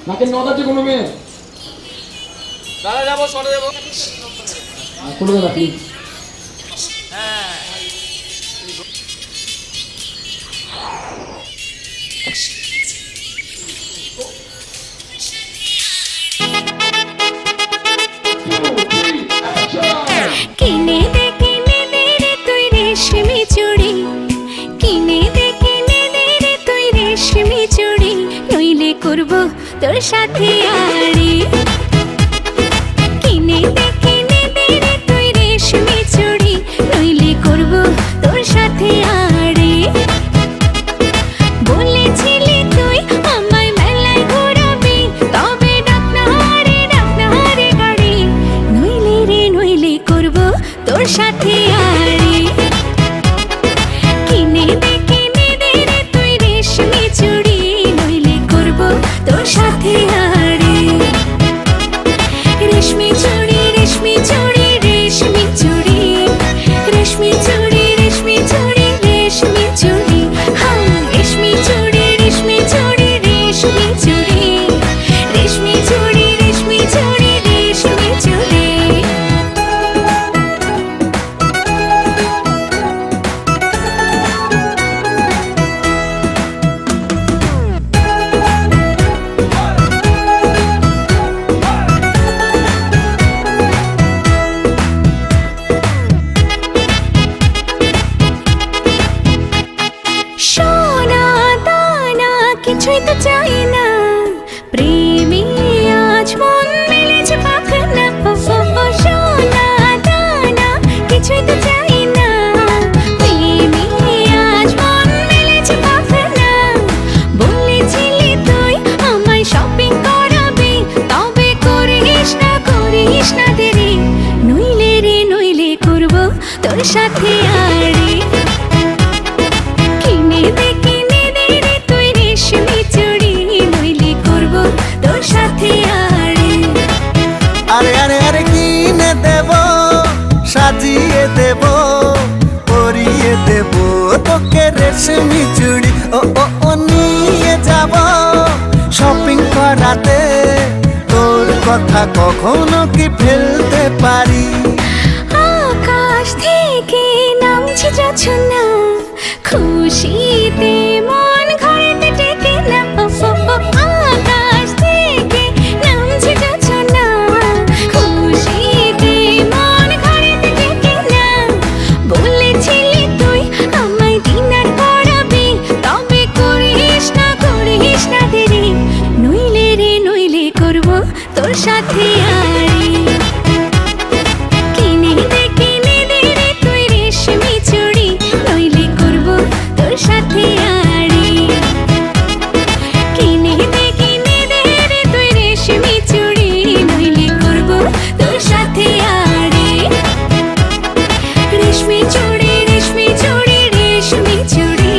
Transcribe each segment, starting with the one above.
নাকের নদ আছে কোনো মেয়ে? দাদা যাবো, সরে যাবো। খুলে দেবা প্লিজ। হ্যাঁ কিনে দে রে তুই রেশমি চুড়ি, কিনে দে রে তুই রেশমি চুড়ি, নইলে করব তোর সাথে আড়ি। কিনে দে রে তুই রেশমি চুড়ি, নইলে করব তোর সাথে আড়ি। বলেছিলি তুই আমায় মেলায় ঘোরাবি, তবে ডাক না রে গাড়ি, নইলে করব তোর সাথে আড়ি। কিনে দে রে তুই রেশমি চুড়ি, নইলে করব তোর সাথে আড়ি। রেশমি চুড়ি রেশমি চুড়ি রেশমি চুড়ি, রেশমি চুড়ি রেশমি চুড়ি রেশমি চুড়ি, হ্যাঁ রেশমি চুড়ি রেশমি চুড়ি রেশমি চুড়ি, রেশমি চুড়ি রেশমি চুড়ি রেশমি চুড়ি। সোনা দানা কিছুই তো চাই না, প্রেমে আজ মন মেলেছে পাখানা। সোনা দানা কিছুই তো চাই না, প্রেমে আজ মন মেলেছে পাখানা। বলেছিলি তুই আমায় শপিং করাবি, তবে করিস না দেরি, নইলে করব তোর সাথে আড়ি। কিনে দে রে তুই রেশমি চুড়ি, নইলে করব তোর সাথে আড়ি। আরে আরে আরে কিনে দেব, সাজিয়ে দেব, পরিয়ে দেব তোকে রেশমি চুড়ি। ও নিয়ে যাব শপিং করাতে, তোর কথা কখনো কি ফেলতে পারি? আকাশ থেকে নামছে জোছনা, খুশিতে মন ঘরেতে টেকে না। আকাশ থেকে নামছে জোছনা, খুশিতে মন ঘরেতে টেকে না। বলেছিলি তুই আমায় ডিনার করাবি, তবে করিস না দেরি, নইলে করব তোর সাথে আড়ি। কিনে দে রে তুই রেশমি চুড়ি, নইলে করব তোর সাথে আড়ি। কিনে দে রে তুই রেশমি চুড়ি, নইলে করব তোর সাথে আড়ি। রেশমি চুড়ি রেশমি চুড়ি রেশমি চুড়ি,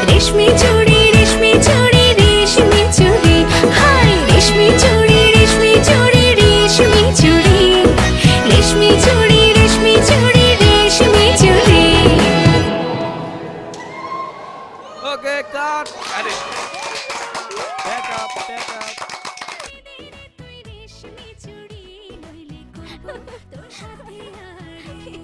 রেশমি চুড়ি রেশমি চুড়ি রেশমি চুড়ি, হাই রেশমি চুড়ি রেশমি চুড়ি রেশমি চুড়ি, রেশমি চুড়ি রেশমি চুড়ি রেশমি চুড়ি। ওকে কাট। আরে ব্যাক আপ। তুই রেশমি চুড়ি, নইলে করব তোর সাথে আড়ি।